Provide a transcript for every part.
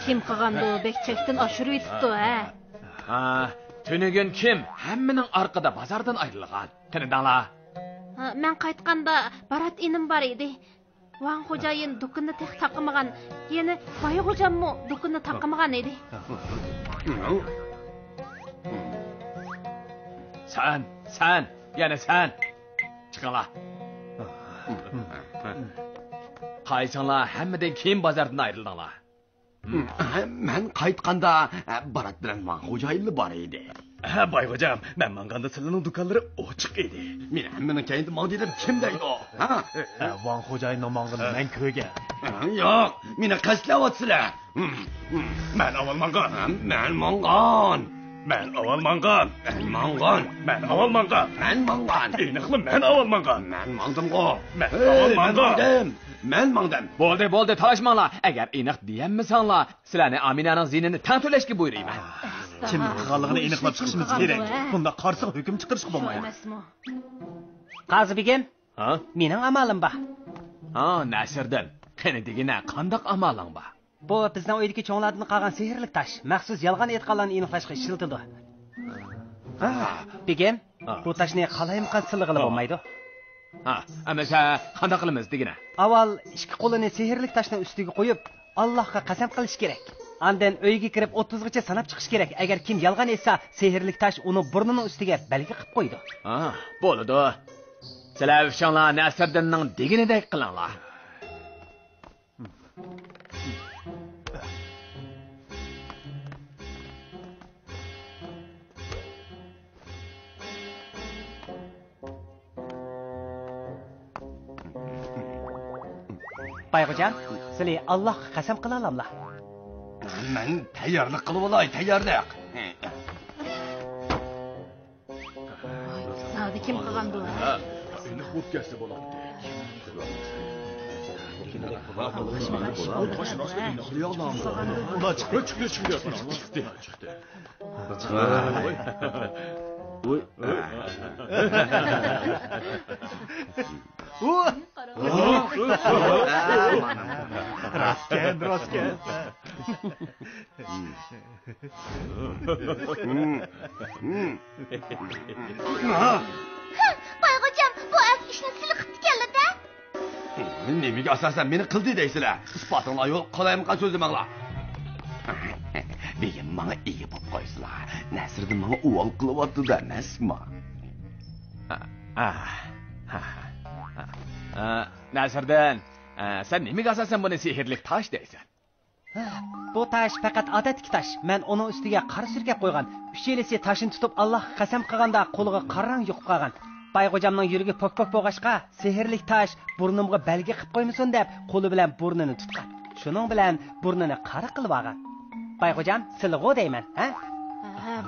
Kim qilgandi bekchakdan oshirib yetibdi Tünügün kim? Hemmenin arkada bazardan ayrılgan. Tanıdınlar. Men qaytganda Barat inim bar edi. Van xo'jayin do'konda tek taqamagan, yana Boy xo'jammi do'konda taqamagan edi. Sen, yana sen. Çıkınlar. Qaysınlar hemmeden kim bazardan ayrıldınlar? Men qaytganda Barat bilan Van xo'jayinli bor edi. Boy hocam, men manganda sizlarning do'konlari ochiq edi. Men hammaning kayinda mang dedim, kim deydi o? Van xo'jayinning mangini men ko'rgan. Yo'q, meni qasdlayapsizlar. Men avval mangan. Men mangan. Men avval mangan. Mangan. Men avval mangan. Men mangan. Aniqli men avval mangan. Men mangdim-ku. Men avval mangan. Men mangdim. Bo'ldi, talashmanglar. Agar aniq deyanmasanlar, sizlarni Aminaning zinini tan to'lashga buyurayman. Kim qilganligini aniqlab chiqishimiz kerak. Bunda qarshi hukm chiqarishga bo'lmaydi. Qazi begim, mening amalim bor. Nasirdan. Qani degina, qandoq amaling bor? Bu bizning uydagi cho'nglardan qolgan sehrli tosh, maxsus yolg'on aytganlarni aniqlashga ishlatildi. Begim, bu toshni qalayimqan silg'ilib bo'lmaydi. Ama qandoq qilamiz degina? Avval ikki qo'lini sehrli toshning ustiga qo'yib, Allohga qasam qilish kerak. Andan uyga kirib 30 gacha sanab chiqish kerak. Agar kim yolg'on aytsa, sehrli tosh uni burnining ustiga belgi qilib qo'ydi. Bo'ladi. Sizlar o'shonlar Nasriddinning deganidek qilinglar. Bayğucan, sizlar Allohga qasam qila olamlar. Men tayyorlik qilib olay, tayyorlik. Sadi kim qilgandi? Endi o'tkazsa bo'ladi. Ular chiqdi. Rastken. Boyğucam, bu az ishni silqib keldi-da. Nemiga asosan meni qildi deysizlar. Isbotinglar yo'q, qalayimqan so'zlamanglar. Begim menga ega bo'lib qo'ysizlar. Nasriddin menga o'g'il qilyapti-da, emasmi? Nasriddin, sen nemiga asosan buni sehrli tosh deysan? Bu tosh faqat odatli tosh. Men uning ustiga qora surkab qo'ygan. Uchelisi toshni tutib Allohga qasam qilganda qo'liga qarang yo'qib qolgan. Bayğucamning yuragi pok bo'lg'ashqa, sehrli tosh burnimga belgi qilib qo'ymasin deb qo'li bilan burnini tutgan. Shuning bilan burnini qora qilib olgan. Bayğucam, silg'o deyman,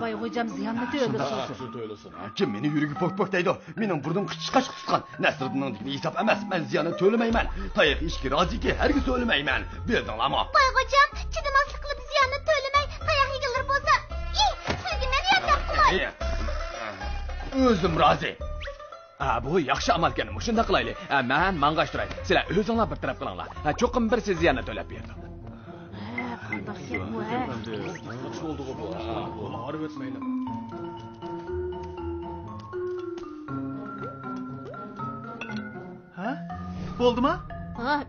Bayğucam ziyonni to'lasin. Kim meni yuragi pok deydi? Mening burnim qichqash tutgan. Nasriddinning degani hisob emas. Men ziyonni to'lamayman. Tayiq ishga roziki, hargiz o'lmayman. Bildinglarmi? Bayğucam, chidamaslik qilib ziyonni to'lamay, tayoq yegilar bo'lsa, sizga nima yordam qilay? O'zim rozi. Bu yaxshi amal ekan. Shunda qilaylik. Men mang'ashtiray. Sizlar o'zinglar bir taraf qilinglar. Cho'qim bir siz ziyonni to'lab berdim. Qandoq bu? Yaxshi oldu bu. Buni arib etmaylar. Bo'ldimi?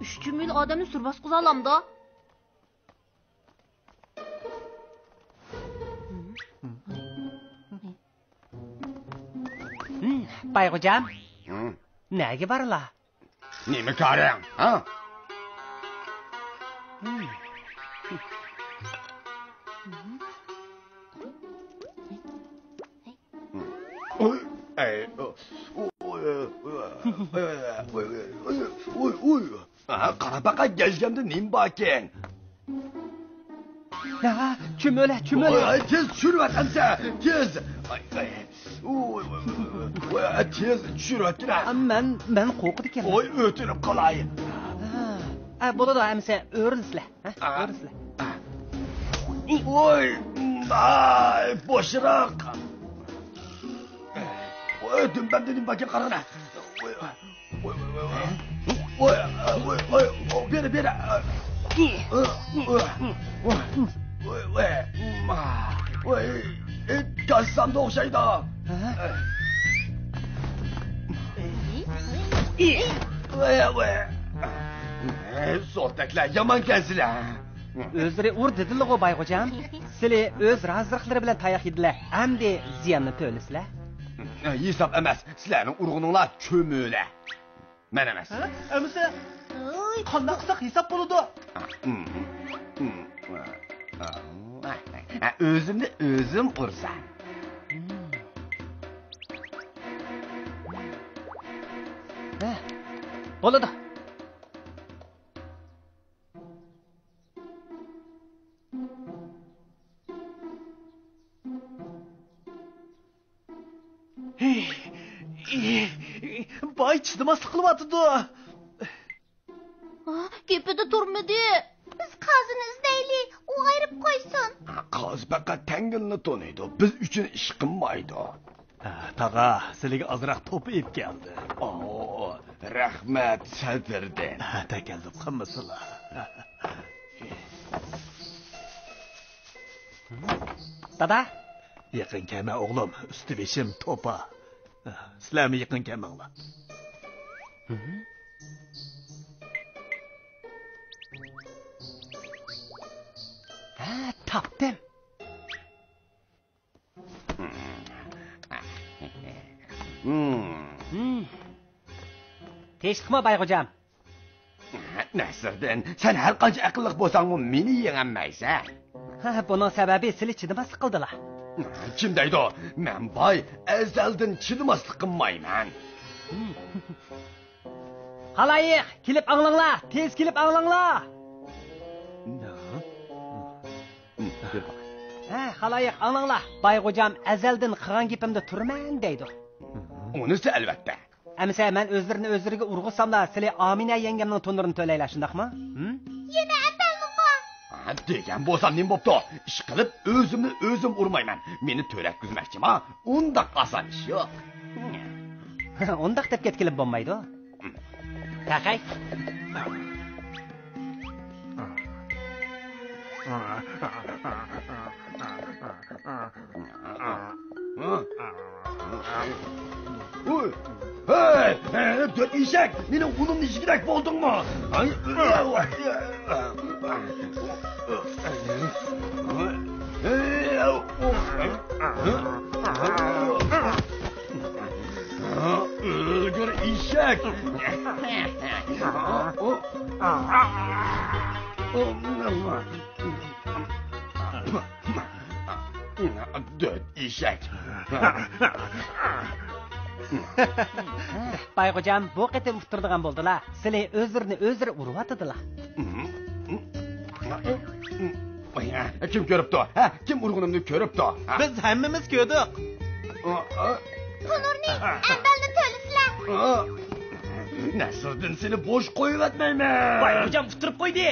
3 mil odamni surbas qiza olamda. Bayğucam, nega borlar? Nima ko'ring, Qarabaqa gelgemde nim baken. Ya, çümöle. Tez çürüvet emse, tez. Tez çürüvet gine. Men qo'rqib ekanman. Oy, ötürüp qalay. Bo'ladi, amsa, o'rinsizlar. O'rinsizlar. Oy, boşiroq. Oy, dümbemde nim baken qarana. Oy, beri. Kalsam da okşaydı. So'ltaklar yomon kelsilar. O'zlari ur dedilar-ku Bayxo'jam. Sizlar o'z raziliqlari bilan tayoq yedilar. Hamda ziyonni to'lisizlar. Hisob emas, sizlarning urg'uninglar cho'mila. Men emas. Amsa, qanday qilsak hisob bo'ladi? O'zimni o'zim ursam. Bo'ladi. Boy chidamaslik qilyapti. Kepida turmadi. Biz qazini izlaylik, u ayirib qo'ysin. Qoz baqa tangilni to'naydi. Biz uchun ish qilmaydi. Tag'a, sizlarga ozroq to'pib keldi. Rahmat Sadriddin. Takalluf qilmasizlar. Dada, Yaqin kelma o'g'lim, usti beshim to'pa. Sizlarmi yaqin kelmanglar. topdim. Teşkima Bayxo'jam. Nasriddin, sen har qancha aqlli bo'lsang, meni yengolmaysan. Buning sababi sizlar chidamaslik qildilar. Kim deydi? Men boy azaldan chidamaslik qilmayman. Xaloyiq, kelib anglanglar, tez kelib anglanglar. Xaloyiq, anglanglar. Bayxo'jam azaldan qilgan gapimda turman deydi. Unisi albatta. Amsa men o'zlariga urg'usamda, sizlar Amina yengamning to'nlarini to'laylar, shundaqmi? Yana atalmi bor. Degan bo'lsam nim bo'pti. Ish qilib o'zimni o'zim urmayman. Meni to'latkizmoqchimi? Undaq oson ish yo'q. Undaq deb ketkilib bo'lmaydi. Taqay. Oy! Hey! Dört eşek! Benim unumun işi giderek boldun mu? Ay! Ölgür eşek! Dört eşek! Bayxo'jam bu qatim uftirdigan bo'ldilar. Sizlar o'zlarini urib-atdilar. Kim ko'ribdi? Kim urg'unimni ko'ribdi? Biz hammamiz ko'rdik. Tunurni andalni to'lisizlar. Nasriddin seni bo'sh qo'yib atmayman. Bayxo'jam uftirib qo'ydi.